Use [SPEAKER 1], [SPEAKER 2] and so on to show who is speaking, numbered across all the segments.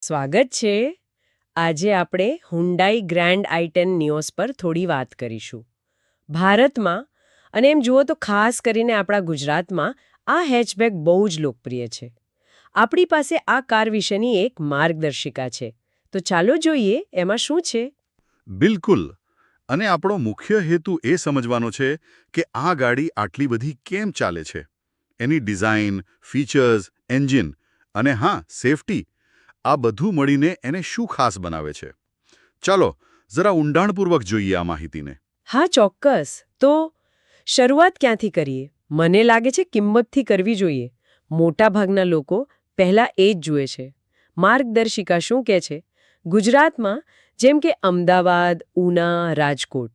[SPEAKER 1] સ્વાગત છે. આજે આપણે હુન્ડાઈ ગ્રેન્ડ આઈ10 નિયોસ પર થોડી વાત કરીશું. ભારતમાં અને એમ જુઓ તો ખાસ કરીને આપણા ગુજરાતમાં આ હેચબેક બહુ જ લોકપ્રિય છે. આપણી પાસે આ કાર વિશેની એક માર્ગદર્શિકા છે. તો ચાલો જોઈએ એમાં શું છે.
[SPEAKER 2] બિલકુલ. અને આપણો મુખ્ય હેતુ એ સમજવાનો છે કે આ ગાડી આટલી બધી કેમ ચાલે છે. એની ડિઝાઇન, ફીચર્સ, એન્જિન અને હા, સેફટી આ બધું મળીને એને શું ખાસ બનાવે છે. ચાલો જરા ઊંડાણપૂર્વક જોઈએ આ માહિતીને.
[SPEAKER 1] હા, ચોક્કસ. તો શરૂઆત ક્યાંથી કરીએ? મને લાગે છે કિંમતથી કરવી જોઈએ. મોટાભાગના લોકો પહેલાં એ જ જુએ છે. માર્ગદર્શિકા શું કહે છે? ગુજરાતમાં જેમ કે અમદાવાદ, ઉના, રાજકોટ,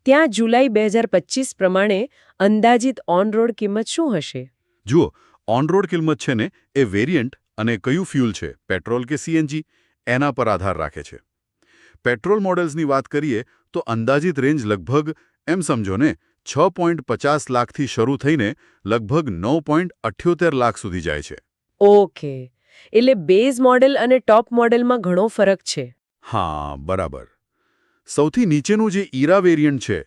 [SPEAKER 1] ત્યાં જુલાઈ 2025 પ્રમાણે અંદાજિત ઓન-રોડ કિંમત શું હશે?
[SPEAKER 2] જુઓ, ઓન-રોડ કિંમત છે ને એ વેરિયન્ટ અને કયું ફ્યુલ છે, પેટ્રોલ કે સીએનજી, એના પર આધાર રાખે છે. પેટ્રોલ મોડેલ્સની વાત કરીએ તો અંદાજિત રેન્જ લગભગ એમ સમજો ને 6.50 લાખથી શરૂ થઈને લગભગ 9.78 લાખ સુધી જાય છે.
[SPEAKER 1] ઓકે, એટલે બેઝ મોડેલ અને ટોપ મોડેલમાં ઘણો ફરક છે.
[SPEAKER 2] હા, બરાબર. સૌથી નીચેનું જે ઈરા વેરિયન્ટ છે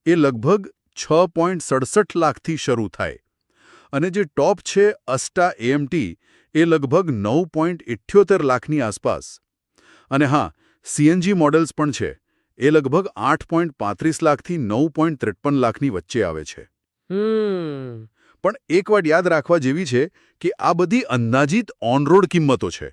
[SPEAKER 2] એ લગભગ 6.67 લાખથી શરૂ થાય અને જે ટોપ છે અસ્ટા એએમટી એ લગભગ 9.78 લાખની આસપાસ. અને હા, સીએનજી મોડેલ્સ પણ છે. એ લગભગ 8.35 લાખથી 9.53 લાખની વચ્ચે આવે છે. પણ એક વાત યાદ રાખવા જેવી છે કે આ બધી અંદાજિત ઓન-રોડ કિંમતો છે.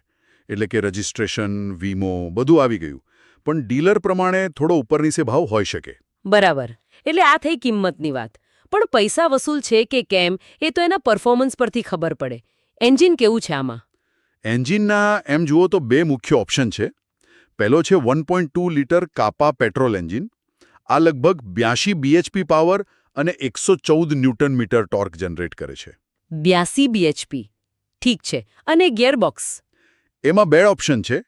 [SPEAKER 2] એટલે કે રજિસ્ટ્રેશન, વીમો બધું આવી ગયું. પણ ડીલર પ્રમાણે થોડો ઉપરનીસે ભાવ હોઈ શકે.
[SPEAKER 3] બરાબર. એટલે આ થઈ કિંમતની વાત. પણ પૈસા વસૂલ છે કે કેમ એ તો એના પરફોર્મન્સ પરથી ખબર પડે. એન્જિન કેવું છે આમાં?
[SPEAKER 2] એન્જિનના એમ જુઓ તો બે મુખ્ય ઓપ્શન છે. પહેલો છે 1.2 લિટર કાપા પેટ્રોલ એન્જિન. આ લગભગ 82 બીએચપી પાવર અને 114 ન્યૂટન મીટર ટોર્ક જનરેટ કરે છે.
[SPEAKER 3] 82 બીએચપી. ઠીક છે. અને ગિયરબોક્સ?
[SPEAKER 2] એમાં બે ઓપ્શન છે.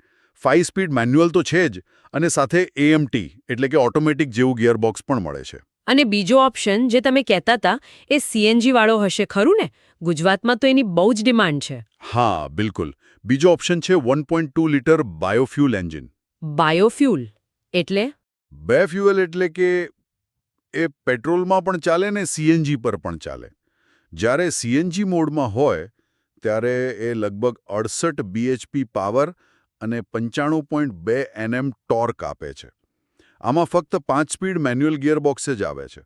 [SPEAKER 2] 5 સ્પીડ મેન્યુઅલ તો છે જ અને સાથે એએમટી એટલે કે ઓટોમેટિક જેવું ગિયરબોક્સ પણ મળે છે.
[SPEAKER 3] અને બીજો ઓપ્શન જે તમે કહેતા હતા એ સીએનજી વાળો હશે ખરું ને? ગુજરાતમાં તો એની બહુ જ ડિમાન્ડ છે.
[SPEAKER 2] હા, બિલકુલ. બીજો ઓપ્શન છે 1.2 લિટર બાયોફ્યુલ એન્જિન.
[SPEAKER 3] બાયોફ્યુલ એટલે?
[SPEAKER 2] બાયોફ્યુઅલ એટલે કે એ પેટ્રોલમાં પણ ચાલે ને સીએનજી પર પણ ચાલે. જ્યારે સીએનજી મોડમાં હોય ત્યારે એ લગભગ 68 બીએચપી પાવર અને 95.2 એનએમ ટોર્ક આપે છે. આમાં ફક્ત 5 સ્પીડ મેન્યુઅલ ગિયરબોક્સ જ આવે છે.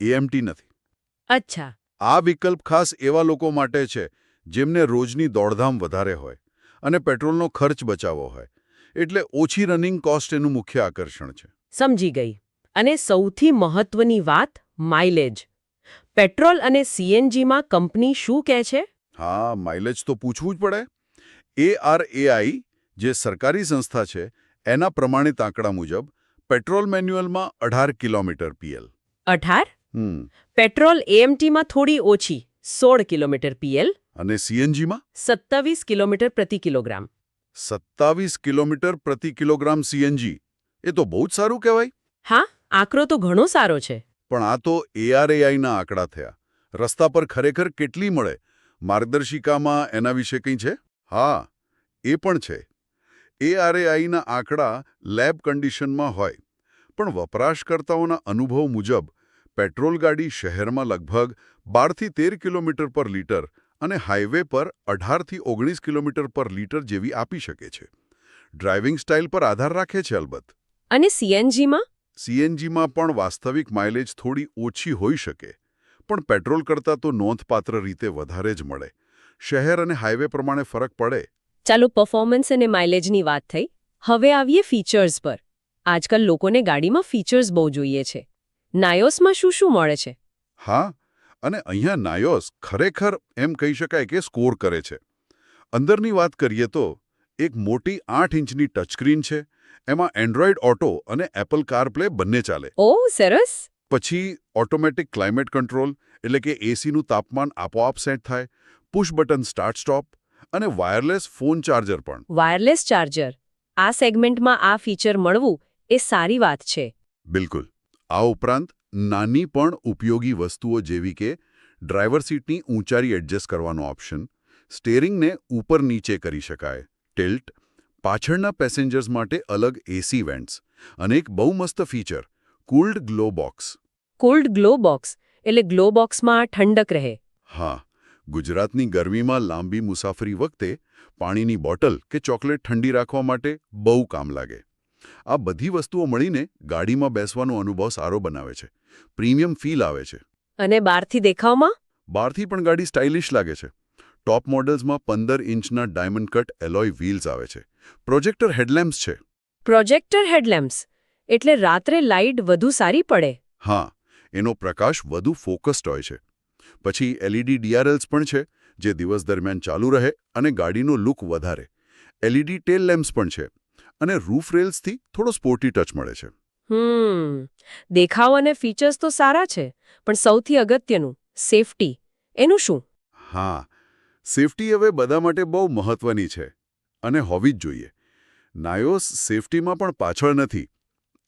[SPEAKER 2] એએમટી નથી.
[SPEAKER 3] અચ્છા.
[SPEAKER 2] આ વિકલ્પ ખાસ એવા લોકો માટે છે જેમને રોજની દોડધામ વધારે હોય અને પેટ્રોલનો ખર્ચ બચાવવો હોય. એટલે ઓછી રનિંગ કોસ્ટ એનું મુખ્ય આકર્ષણ છે.
[SPEAKER 1] સમજી ગઈ. અને સૌથી મહત્વની વાત, માઇલેજ. પેટ્રોલ અને સીએનજીમાં કંપની શું કહે છે?
[SPEAKER 2] હા, માઇલેજ તો પૂછવું જ પડે. ARAI જે સરકારી સંસ્થા છે એના પ્રમાણિત આંકડા મુજબ પેટ્રોલ મેન્યુઅલમાં 18 કિલોમીટર પીએલ.
[SPEAKER 1] 18? પેટ્રોલ એએમટીમાં થોડી ઓછી, 16 કિલોમીટર પીએલ.
[SPEAKER 2] અને સીએનજીમાં
[SPEAKER 1] 27 કિલોમીટર પ્રતિ કિલોગ્રામ.
[SPEAKER 2] 27 કિલોમીટર પ્રતિ કિલોગ્રામ સીએનજી. એ તો બહુ જ સારું કહેવાય.
[SPEAKER 1] હા, આંકડો તો ઘણો સારો છે.
[SPEAKER 2] પણ આ તો ARAIના આંકડા થયા. રસ્તા પર ખરેખર કેટલી મળે? માર્ગદર્શિકામાં એના વિશે કંઈ છે? હા, એ પણ છે. ARAIના આંકડા લેબ કન્ડિશનમાં હોય. પણ વપરાશકર્તાઓના અનુભવ મુજબ પેટ્રોલ ગાડી શહેરમાં લગભગ 12થી 13 કિલોમીટર પર લિટર અને હાઈવે પર 18થી 19 કિલોમીટર પર લિટર જેવી આપી શકે છે. ડ્રાઇવિંગ સ્ટાઇલ પર આધાર રાખે છે અલબત્ત.
[SPEAKER 1] અને સીએનજીમાં?
[SPEAKER 2] સીએનજીમાં પણ વાસ્તવિક માઇલેજ થોડી ઓછી હોઈ શકે. પણ પેટ્રોલ કરતાં તો નોંધપાત્ર રીતે વધારે જ મળે. શહેર અને હાઈવે પ્રમાણે ફરક પડે.
[SPEAKER 1] ચાલો, પરફોર્મન્સ અને માઇલેજની વાત થઈ. હવે આવીએ ફીચર્સ પર. આજકાલ લોકોને ગાડીમાં ફીચર્સ બહુ જોઈએ છે. નાયોસમાં શું શું મળે છે?
[SPEAKER 2] હા, અને અહીંયા નાયોસ ખરેખર એમ કહી શકાય કે સ્કોર કરે છે. અંદરની વાત કરીએ તો એક મોટી 8 ઇંચની ટચસ્ક્રીન છે. એમાં એન્ડ્રોઇડ ઓટો અને એપલ કારપ્લે બંને ચાલે.
[SPEAKER 1] ઓહ, સરસ.
[SPEAKER 2] પછી ઓટોમેટિક ક્લાઇમેટ કંટ્રોલ એટલે કે એસીનું તાપમાન આપોઆપ સેટ થાય, પુશ બટન સ્ટાર્ટ સ્ટોપ અને વાયરલેસ ફોન ચાર્જર પણ.
[SPEAKER 1] Wireless charger. આ સેગમેન્ટમાં આ ફીચર મળવું એ સારી વાત છે.
[SPEAKER 2] બિલકુલ. આ ઉપરાંત નાની પણ ઉપયોગી વસ્તુઓ જેવી કે ડ્રાઈવર સીટની ઊંચાઈ એડજસ્ટ કરવાનો ઓપ્શન, સ્ટીયરિંગને ઉપર નીચે કરી શકાય, ટિલ્ટ, પાછળના પેસેન્જર્સ માટે અલગ એસી વેન્ટ્સ અને એક બહુ મસ્ત feature cooled glow box.
[SPEAKER 3] Cold glow box એટલે ગ્લો બોક્સમાં ઠંડક રહે.
[SPEAKER 2] હા, ગુજરાતની ગરમીમાં લાંબી મુસાફરી વખતે પાણીની બોટલ કે ચોકલેટ ઠંડી રાખવા માટે બહુ કામ લાગે. આ બધી વસ્તુઓ મળીને ગાડીમાં બેસવાનો અનુભવ સારો બનાવે છે. પ્રીમિયમ ફીલ આવે છે.
[SPEAKER 3] અને બહારથી દેખાવમાં
[SPEAKER 2] બહારથી પણ ગાડી સ્ટાઇલિશ લાગે છે. ટોપ મોડલ્સમાં 15 ઇંચના ડાયમંડ કટ એલોય વ્હીલ્સ આવે છે. પ્રોજેક્ટર હેડલેમ્પ્સ છે.
[SPEAKER 3] પ્રોજેક્ટર હેડલેમ્પ્સ એટલે રાત્રે લાઇટ વધુ સારી પડે.
[SPEAKER 2] હા, એનો પ્રકાશ વધુ ફોકસ્ડ હોય છે. પછી એલઈડી ડીઆરએલ્સ પણ છે, જે દિવસ દરમિયાન ચાલુ રહે અને ગાડીનો લુક વધારે. એલઈડી ટેલ લેમ્પ્સ પણ છે અને રૂફ રેલ્સથી થોડો સ્પોર્ટી ટચ મળે છે.
[SPEAKER 3] દેખાવ અને ફીચર્સ તો સારા છે, પણ સૌથી અગત્યનું સેફટી એનું શું?
[SPEAKER 2] હા, સેફટી હવે બધા માટે બહુ મહત્વની છે અને હોવી જ જોઈએ. નાયોસ સેફટીમાં પણ પાછળ નથી.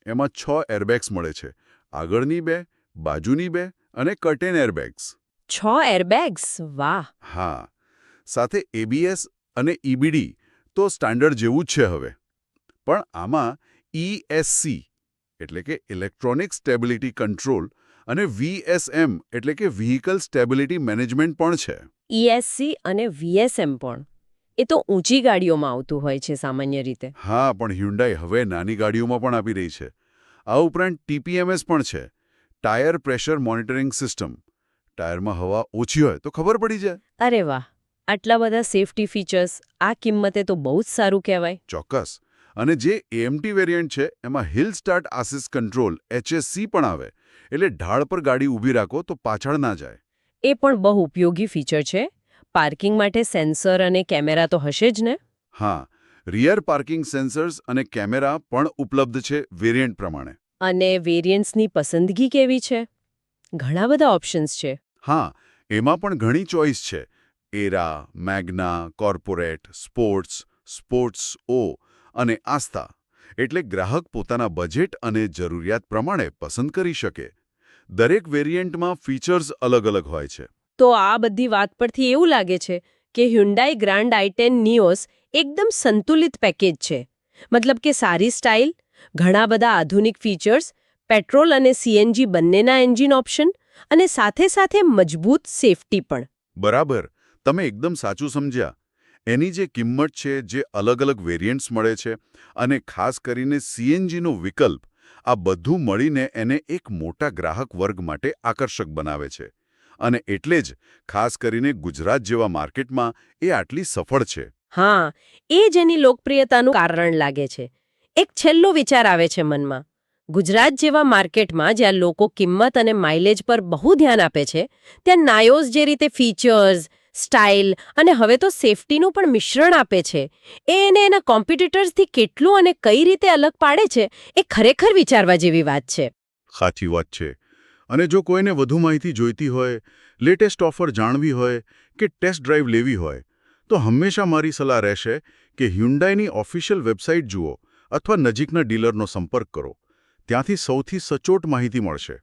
[SPEAKER 2] એમાં 6 એરબેગ્સ મળે છે. આગળની 2, બાજુની 2 અને કર્ટેન એરબેગ્સ.
[SPEAKER 3] 6 એરબેગ્સ, વાહ!
[SPEAKER 2] હા, સાથે એબીએસ અને ઈબીડી તો સ્ટાન્ડર્ડ જેવું જ છે હવે. પણ આમાં ESC એટલે કે ઇલેક્ટ્રોનિક સ્ટેબિલિટી કંટ્રોલ અને VSM એટલે કે વ્હીકલ સ્ટેબિલિટી મેનેજમેન્ટ પણ છે.
[SPEAKER 3] ESC અને VSM પણ એ તો ઊંચી ગાડીઓમાં આવતું હોય છે સામાન્ય રીતે.
[SPEAKER 2] હા, પણ હ્યુન્ડાઈ હવે નાની ગાડીઓમાં પણ આપી રહી છે. આ ઉપરાંત TPMS પણ છે, ટાયર પ્રેશર મોનિટરિંગ સિસ્ટમ. ટાયરમાં હવા ઓછી હોય તો ખબર પડી જાય.
[SPEAKER 3] અરે વાહ! આટલા બધા સેફટી ફીચર્સ આ કિંમતે તો બહુ જ સારું કહેવાય.
[SPEAKER 2] ચોક્કસ. અને જે AMT વેરિયન્ટ છે એમાં hill start assist control HSC પણ આવે. એટલે ઢાળ પર ગાડી ઊભી રાખો તો પાછળ ના જાય.
[SPEAKER 3] એ પણ બહુ ઉપયોગી ફીચર છે. પાર્કિંગ માટે સેન્સર અને કેમેરા તો હશે જ ને?
[SPEAKER 2] હા, રિયર પાર્કિંગ સેન્સર્સ અને કેમેરા પણ ઉપલબ્ધ છે વેરિયન્ટ પ્રમાણે.
[SPEAKER 3] અને વેરિયન્ટ્સની પસંદગી કેવી છે? ઘણા બધા ઓપ્શન્સ છે.
[SPEAKER 2] હા, એમાં પણ ઘણી ચોઇસ છે. Era, Magna, Corporate, Sports, Sports O અને આસ્થા. એટલે ગ્રાહક પોતાના બજેટ અને જરૂરિયાત પ્રમાણે પસંદ કરી શકે. દરેક વેરિયન્ટમાં ફીચર્સ અલગ અલગ હોય છે.
[SPEAKER 3] તો આ બધી વાત પરથી એવું લાગે છે કે હ્યુન્ડાઈ ગ્રાન્ડ i10 નિયોસ એકદમ સંતુલિત પેકેજ છે. મતલબ કે સારી સ્ટાઇલ, ઘણા બધા આધુનિક ફીચર્સ, પેટ્રોલ અને CNG બંનેના એન્જિન ઓપ્શન અને સાથે સાથે મજબૂત સેફટી પણ.
[SPEAKER 2] બરાબર, તમે એકદમ સાચું સમજ્યા. એની જે કિંમત છે, જે અલગ અલગ વેરિયન્ટ્સ મળે છે અને ખાસ કરીને CNGનો વિકલ્પ, આ બધું મળીને એને એક મોટા ગ્રાહક વર્ગ માટે આકર્ષક બનાવે છે. અને એટલે જ ખાસ કરીને ગુજરાત જેવા માર્કેટમાં એ આટલી સફળ છે.
[SPEAKER 3] હા, એ જ એની લોકપ્રિયતાનું કારણ લાગે છે. એક છેલ્લો વિચાર આવે છે મનમાં. ગુજરાત જેવા માર્કેટમાં જ્યાં લોકો કિંમત અને માઇલેજ પર બહુ ધ્યાન આપે છે, ત્યાં નાયોસ જે રીતે ફીચર્સ, સ્ટાઇલ અને હવે તો સેફટીનું પણ મિશ્રણ આપે છે, એ એને એના કોમ્પિટિટર્સથી કેટલું અને કઈ રીતે અલગ પાડે છે, એ ખરેખર વિચારવા જેવી વાત છે.
[SPEAKER 2] સાચી વાત છે. અને જો કોઈને વધુ માહિતી જોઈતી હોય, લેટેસ્ટ ઓફર જાણવી હોય કે ટેસ્ટ ડ્રાઈવ લેવી હોય, તો હંમેશા મારી સલાહ રહેશે કે હ્યુન્ડાઈની ઓફિશિયલ વેબસાઇટ જુઓ અથવા નજીકના ડીલરનો સંપર્ક કરો. ત્યાંથી સૌથી સચોટ માહિતી મળશે.